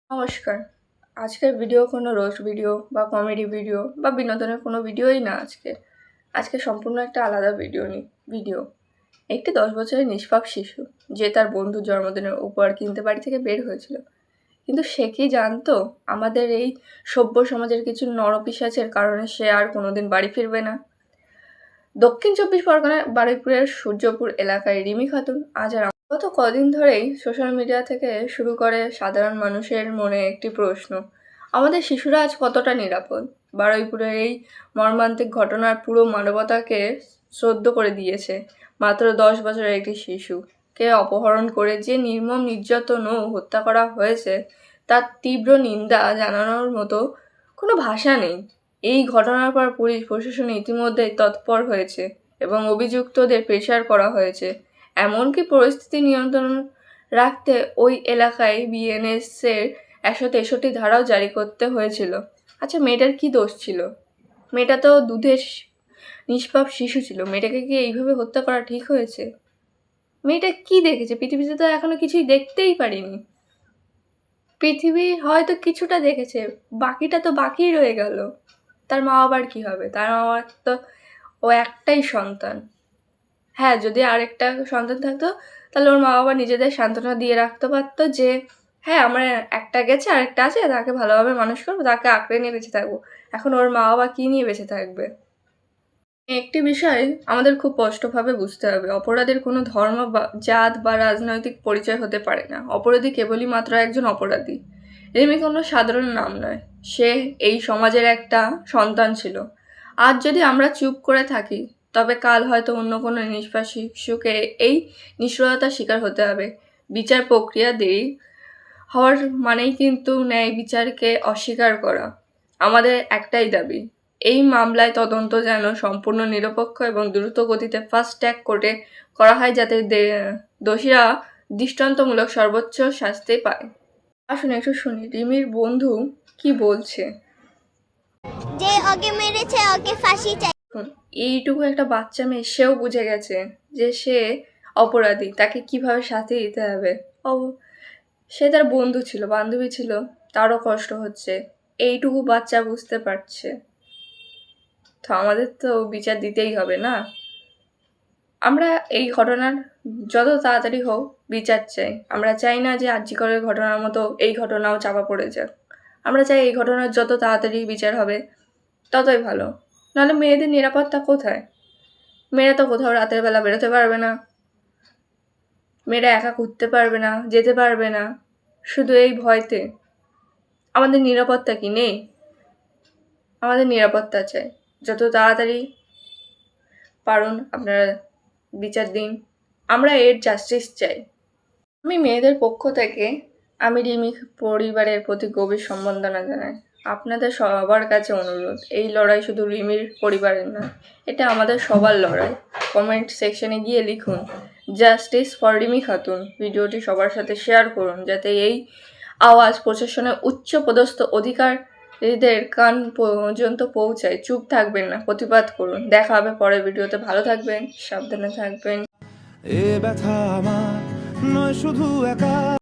নমস্কার। আজকের ভিডিও কোনো রোস্ট ভিডিও বা কমেডি ভিডিও বা বিনোদনের কোনো ভিডিওই না আজকে। আজকে সম্পূর্ণ একটা আলাদা ভিডিও। একটি 10 বছরের নিষ্পাপ শিশু যে তার বন্ধুর জন্মদিনের উপহার কিনতে বাড়ি থেকে বের হয়েছিল। কিন্তু সে কি জানতো আমাদের এই সভ্য সমাজের কিছু নরপিশাচের কারণে সে আর কোনোদিন বাড়ি ফিরবে না? দক্ষিণ 24 পরগনার বারুইপুরের সূর্যপুর এলাকায় রিমি খাতুন আজ আর গত কদিন ধরেই সোশ্যাল মিডিয়া থেকে শুরু করে সাধারণ মানুষের মনে একটি প্রশ্ন, আমাদের শিশুরা আজ কতটা নিরাপদ? বারুইপুরের এই মর্মান্তিক ঘটনার পুরো মানবতাকে শ্রদ্ধ করে দিয়েছে। মাত্র 10 বছরের একটি শিশুকে অপহরণ করে যে নির্মম নির্যাতন ও হত্যা করা হয়েছে তার তীব্র নিন্দা জানানোর মতো কোনো ভাষা নেই। এই ঘটনার পর পুলিশ প্রশাসন ইতিমধ্যেই তৎপর হয়েছে এবং অভিযুক্তদের প্রেসার করা হয়েছে। এমনকি পরিস্থিতি নিয়ন্ত্রণ রাখতে ওই এলাকায় বিএনএস-এর 163 ধারাও জারি করতে হয়েছিল। আচ্ছা, মেয়েটার কি দোষ ছিল? মেয়েটা তো দুধের নিষ্পাপ শিশু ছিল। মেয়েটাকে কি এইভাবে হত্যা করা ঠিক হয়েছে? মেয়েটা কি দেখেছে? পৃথিবীতে তো এখনো কিছুই দেখতেই পারিনি। পৃথিবী হয়তো কিছুটা দেখেছে, বাকিটা তো বাকিই রয়ে গেল। তার মা বাবার কি হবে? তার মা বাবার তো ও একটাই সন্তান। হ্যাঁ, যদি আরেকটা সন্তান থাকতো তাহলে ওর মা বাবা নিজেদের সান্ত্বনা দিয়ে রাখতে পারতো যে হ্যাঁ, আমার একটা গেছে, আরেকটা আছে, তাকে ভালোভাবে মানুষ করবো, তাকে আঁকড়ে নিয়ে বেঁচে থাকবো। এখন ওর মা বাবা কী নিয়ে বেঁচে থাকবে? একটি বিষয় আমাদের খুব স্পষ্টভাবে বুঝতে হবে, অপরাধের কোনো ধর্ম বা জাত বা রাজনৈতিক পরিচয় হতে পারে না। অপরাধী কেবলই মাত্র একজন অপরাধী। রিমি কোনো সাধারণ নাম নয়, সে এই সমাজের একটা সন্তান ছিল। আজ যদি আমরা চুপ করে থাকি তবে কাল হয়তো অন্য কোনো নিষ্পাপ শিশুকে এই নিষ্ঠুরতার শিকার হতে হবে। বিচার প্রক্রিয়া দেরি হওয়ার মানেই কিন্তু ন্যায় বিচারকে অস্বীকার করা। আমাদের একটাই দাবি, এই মামলায় তদন্ত যেন সম্পূর্ণ নিরপেক্ষ এবং দ্রুত গতিতে ফাস্ট ট্র্যাক কোর্টে করা হয়, যাতে দোষীরা দৃষ্টান্তমূলক সর্বোচ্চ শাস্তি পায়। আসুন একটু শুনি রিমির বন্ধু কি বলছে। যে ওকে মেরেছে ওকে ফাঁসি চাই। এইটুকু একটা বাচ্চা মেয়ে, সেও বুঝে গেছে যে সে অপরাধী, তাকে কিভাবে শাস্তি দিতে হবে। সে তার বন্ধু ছিল, বান্ধবী ছিল, তারও কষ্ট হচ্ছে, এইটুকু বাচ্চা বুঝতে পারছে। তো আমাদের তো বিচার দিতেই হবে না? আমরা এই ঘটনার যত তাড়াতাড়ি হোক বিচার চাই। আমরা চাই না যে আরজি করের ঘটনার মতো এই ঘটনাও চাপা পড়ে যাক। আমরা চাই এই ঘটনার যত তাড়াতাড়ি বিচার হবে ততই ভালো। নাহলে মেয়েদের নিরাপত্তা কোথায়? মেয়েরা তো কোথাও রাতের বেলা বেরোতে পারবে না, মেয়েরা একা ঘুরতে পারবে না, যেতে পারবে না, শুধু এই ভয়তে। আমাদের নিরাপত্তা কি নেই? আমাদের নিরাপত্তা চাই। যত তাড়াতাড়ি পারুন আপনারা বিচার দিন, আমরা এর জাস্টিস চাই। আমি মেয়েদের পক্ষ থেকে আমি রিমি পরিবারের প্রতি গভীর সম্বর্ধনা জানাই। আপনাদের সবার কাছে অনুরোধ, এই লড়াই শুধু রিমির পরিবারের নয়, এটা আমাদের সবার লড়াই। কমেন্ট সেকশনে গিয়ে লিখুন জাস্টিস ফর রিমি খাতুন। ভিডিওটি সবার সাথে শেয়ার করুন যাতে এই আওয়াজ প্রশাসনের উচ্চ পদস্থ অধিকারীদের কান পর্যন্ত পৌঁছায়। চুপ থাকবেন না, প্রতিবাদ করুন। দেখা হবে পরের ভিডিওতে। ভালো থাকবেন, সাবধানে থাকবেন। এ ব্যথা আমার নয় শুধু একা।